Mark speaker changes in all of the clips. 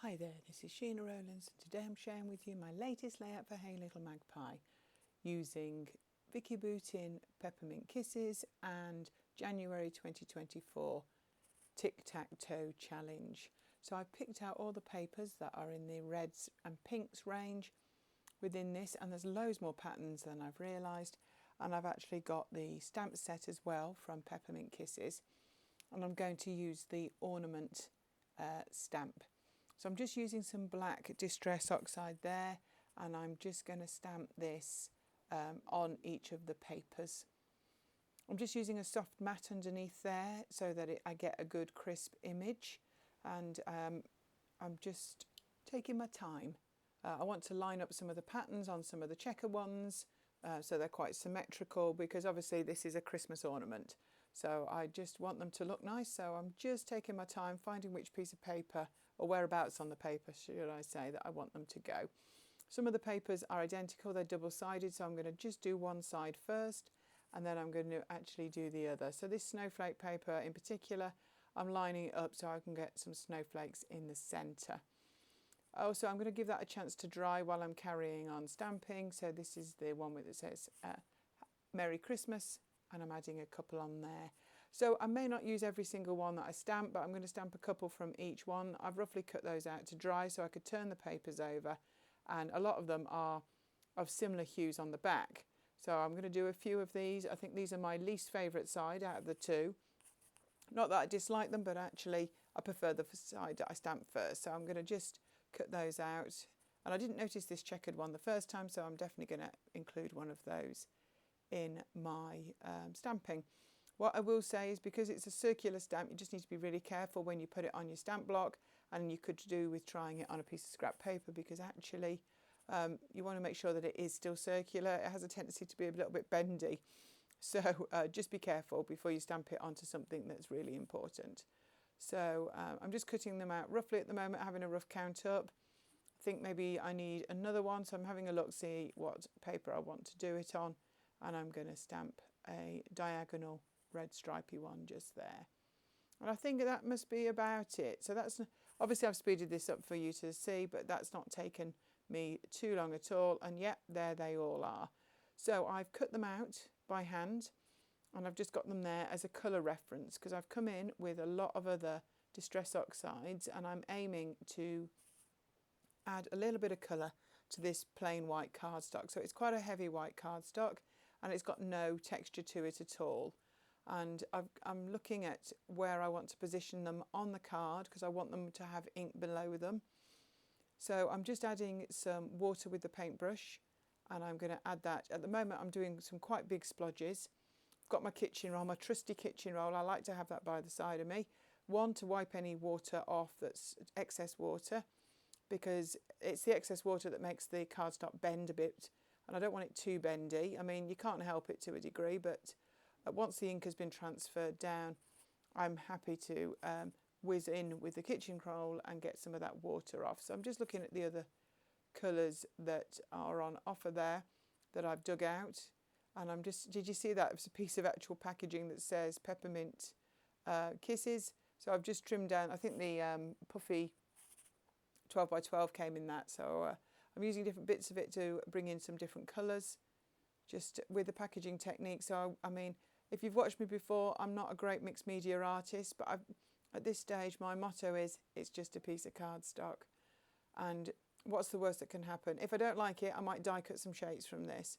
Speaker 1: Hi there, this is Sheena Rowlands and today I'm sharing with you my latest layout for Hey Little Magpie using Vickie Boutin Peppermint Kisses and January 2024 Tic Tac Toe Challenge. So I've picked out all the papers that are in the reds and pinks range within this, and there's loads more patterns than I've realised, and I've actually got the stamp set as well from Peppermint Kisses, and I'm going to use the ornament stamp. So I'm just using some black distress oxide there, and I'm just going to stamp this on each of the papers. I'm just using a soft matte underneath there so that I get a good crisp image, and I'm just taking my time. I want to line up some of the patterns on some of the checker ones so they're quite symmetrical, because obviously this is a Christmas ornament. So I just want them to look nice, so I'm just taking my time finding which piece of paper, or whereabouts on the paper should I say, that I want them to go. Some of the papers are identical, they're double-sided, so I'm going to just do one side first and then I'm going to actually do the other. So this snowflake paper in particular, I'm lining it up so I can get some snowflakes in the centre. Also, I'm going to give that a chance to dry while I'm carrying on stamping. So this is the one that says Merry Christmas, and I'm adding a couple on there. So I may not use every single one that I stamp, but I'm going to stamp a couple from each one. I've roughly cut those out to dry so I could turn the papers over, and a lot of them are of similar hues on the back. So I'm going to do a few of these. I think these are my least favourite side out of the two. Not that I dislike them, but actually I prefer the side that I stamp first. So I'm going to just cut those out. And I didn't notice this checkered one the first time, so I'm definitely going to include one of those in my stamping. What I will say is, because it's a circular stamp, you just need to be really careful when you put it on your stamp block, and you could do with trying it on a piece of scrap paper, because actually you want to make sure that it is still circular. It has a tendency to be a little bit bendy, so just be careful before you stamp it onto something that's really important. So I'm just cutting them out roughly at the moment, having a rough count up. I think maybe I need another one, so I'm having a look, see what paper I want to do it on, and I'm going to stamp a diagonal red stripy one just there. And I think that must be about it. So that's, obviously I've speeded this up for you to see, but that's not taken me too long at all. And yep, there they all are. So I've cut them out by hand, and I've just got them there as a colour reference, because I've come in with a lot of other distress oxides, and I'm aiming to add a little bit of colour to this plain white cardstock. So it's quite a heavy white cardstock, and it's got no texture to it at all. And I'm looking at where I want to position them on the card, because I want them to have ink below them. So I'm just adding some water with the paintbrush, and I'm going to add that. At the moment I'm doing some quite big splodges. I've got my kitchen roll, my trusty kitchen roll. I like to have that by the side of me. One, to wipe any water off that's excess water, because it's the excess water that makes the cardstock bend a bit, and I don't want it too bendy. I mean, you can't help it to a degree, but once the ink has been transferred down, I'm happy to whiz in with the kitchen roll and get some of that water off. So I'm just looking at the other colours that are on offer there that I've dug out, and I'm just, did you see that? It's a piece of actual packaging that says Peppermint Kisses. So I've just trimmed down, I think the puffy 12 by 12 came in that, so I'm using different bits of it to bring in some different colours just with the packaging technique. So I mean, if you've watched me before, I'm not a great mixed media artist, but at this stage my motto is, it's just a piece of cardstock, and what's the worst that can happen? If I don't like it, I might die cut some shapes from this.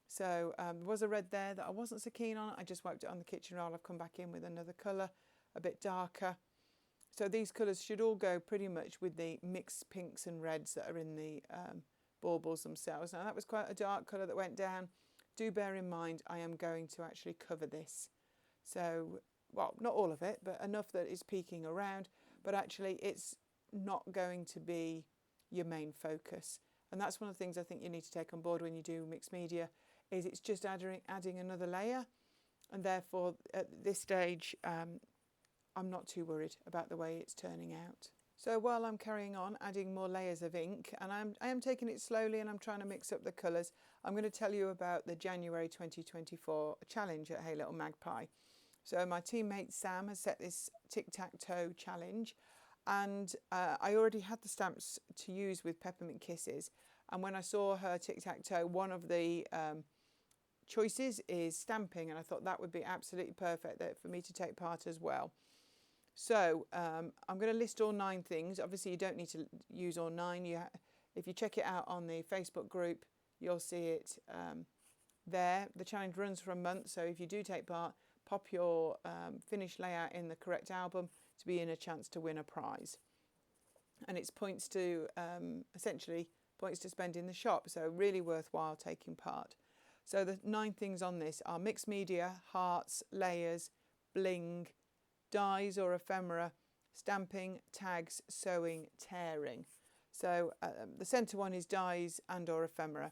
Speaker 1: So there was a red there that I wasn't so keen on. I just wiped it on the kitchen roll. I've come back in with another colour, a bit darker. So these colours should all go pretty much with the mixed pinks and reds that are in the baubles themselves. Now that was quite a dark colour that went down. Do bear in mind I am going to actually cover this. So, well, not all of it, but enough that it's peeking around. But actually it's not going to be your main focus. And that's one of the things I think you need to take on board when you do mixed media, is it's just adding another layer. And therefore at this stage I'm not too worried about the way it's turning out. So while I'm carrying on adding more layers of ink, and I am taking it slowly and I'm trying to mix up the colours, I'm going to tell you about the January 2024 challenge at Hey Little Magpie. So my teammate Sam has set this Tic Tac Toe challenge, And I already had the stamps to use with Peppermint Kisses, and when I saw her Tic Tac Toe, one of the choices is stamping, and I thought that would be absolutely perfect for me to take part as well. So I'm going to list all 9 things. Obviously you don't need to use all 9. If you check it out on the Facebook group, you'll see it there. The challenge runs for a month, so if you do take part, pop your finished layout in the correct album to be in a chance to win a prize. And it's points to essentially points to spend in the shop, so really worthwhile taking part. So the 9 things on this are mixed media, hearts, layers, bling, dies or ephemera, stamping, tags, sewing, tearing. So the centre one is dies and or ephemera.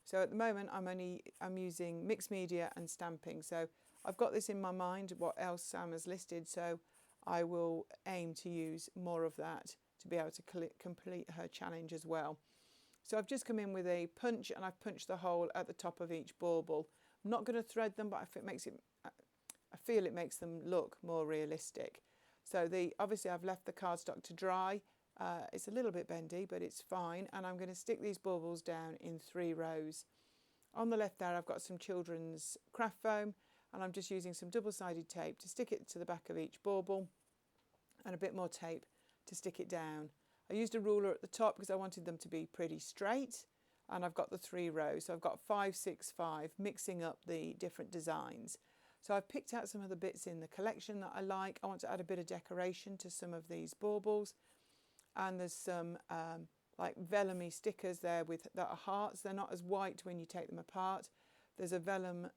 Speaker 1: So at the moment I'm using mixed media and stamping. So I've got this in my mind, what else Sam has listed, so I will aim to use more of that to be able to complete her challenge as well. So I've just come in with a punch, and I've punched the hole at the top of each bauble. I'm not going to thread them, but I feel it makes them look more realistic. So obviously I've left the cardstock to dry. It's a little bit bendy, but it's fine. And I'm going to stick these baubles down in 3 rows. On the left there, I've got some children's craft foam, and I'm just using some double-sided tape to stick it to the back of each bauble, and a bit more tape to stick it down. I used a ruler at the top because I wanted them to be pretty straight, and I've got the 3 rows. So I've got 5, 6, 5, mixing up the different designs. So I've picked out some of the bits in the collection that I like. I want to add a bit of decoration to some of these baubles. And there's some like vellum-y stickers there that are hearts. They're not as white when you take them apart. There's a vellum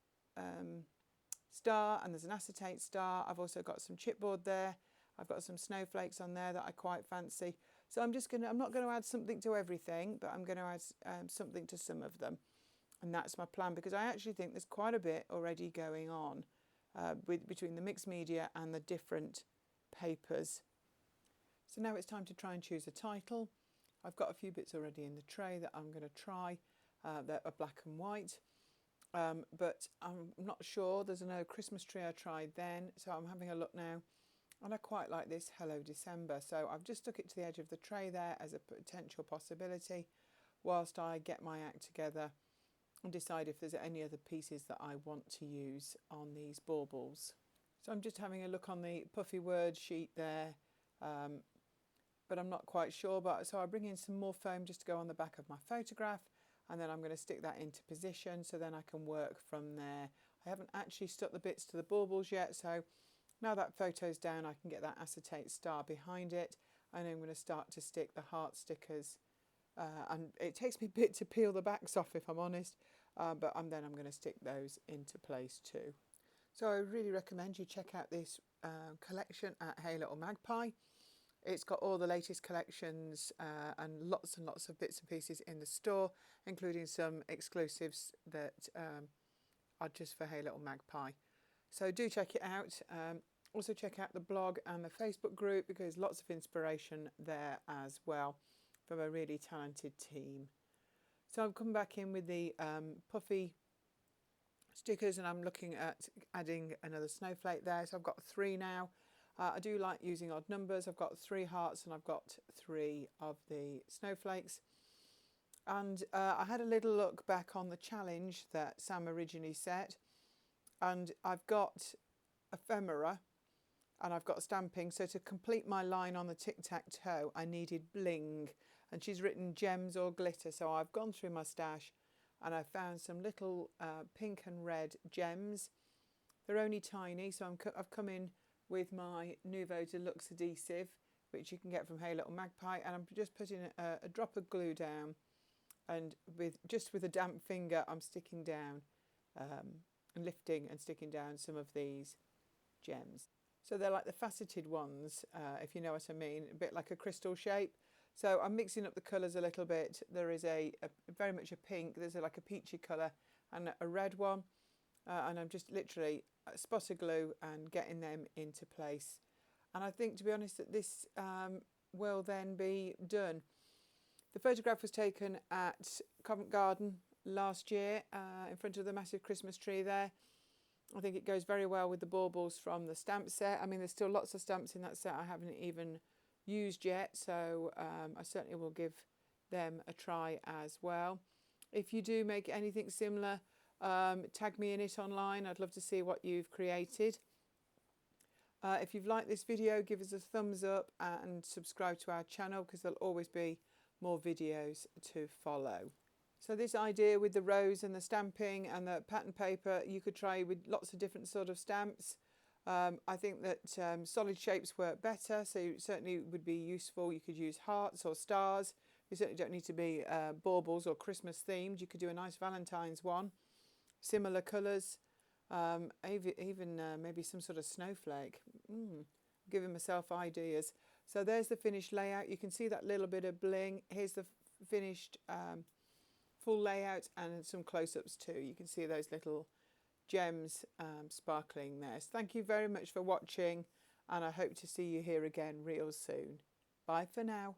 Speaker 1: star and there's an acetate star. I've also got some chipboard there. I've got some snowflakes on there that I quite fancy. So I'm not going to add something to everything, but I'm going to add something to some of them. And that's my plan, because I actually think there's quite a bit already going on between the mixed media and the different papers. So now it's time to try and choose a title. I've got a few bits already in the tray that I'm going to try that are black and white, but I'm not sure. There's no Christmas tree I tried then, so I'm having a look now, and I quite like this Hello December, so I've just stuck it to the edge of the tray there as a potential possibility whilst I get my act together and decide if there's any other pieces that I want to use on these baubles. So I'm just having a look on the puffy word sheet there, but I'm not quite sure. So I bring in some more foam just to go on the back of my photograph, and then I'm going to stick that into position so then I can work from there. I haven't actually stuck the bits to the baubles yet, so now that photo's down I can get that acetate star behind it, and I'm going to start to stick the heart stickers. And it takes me a bit to peel the backs off, if I'm honest, but then I'm going to stick those into place too. So I really recommend you check out this collection at Hey Little Magpie. It's got all the latest collections and lots of bits and pieces in the store, including some exclusives that are just for Hey Little Magpie. So do check it out. Also check out the blog and the Facebook group, because lots of inspiration there as well from a really talented team. So I've come back in with the puffy stickers, and I'm looking at adding another snowflake there. So I've got 3 now. I do like using odd numbers. I've got 3 hearts and I've got 3 of the snowflakes. And I had a little look back on the challenge that Sam originally set, and I've got ephemera and I've got stamping. So to complete my line on the Tic Tac Toe, I needed bling, and she's written gems or glitter. So I've gone through my stash and I found some little pink and red gems. They're only tiny, so I've come in with my Nouveau Deluxe adhesive, which you can get from Hey Little Magpie, and I'm just putting a drop of glue down, and with a damp finger I'm sticking down and lifting and sticking down some of these gems. So they're like the faceted ones, if you know what I mean, a bit like a crystal shape. So I'm mixing up the colours a little bit. There is a very much a pink, there's like a peachy colour and a red one, and I'm just literally a spot of glue and getting them into place. And I think, to be honest, that this will then be done. The photograph was taken at Covent Garden last year in front of the massive Christmas tree there. I think it goes very well with the baubles from the stamp set. I mean, there's still lots of stamps in that set I haven't even used yet, so I certainly will give them a try as well. If you do make anything similar, tag me in it online. I'd love to see what you've created. If you've liked this video, give us a thumbs up and subscribe to our channel, because there'll always be more videos to follow. So this idea with the rose and the stamping and the pattern paper, you could try with lots of different sort of stamps. I think that solid shapes work better, so it certainly would be useful. You could use hearts or stars. You certainly don't need to be baubles or Christmas themed. You could do a nice Valentine's one. Similar colours, even maybe some sort of snowflake. Giving myself ideas. So there's the finished layout. You can see that little bit of bling. Here's the finished full layout and some close-ups too. You can see those little gems sparkling there. So thank you very much for watching, and I hope to see you here again real soon. Bye for now.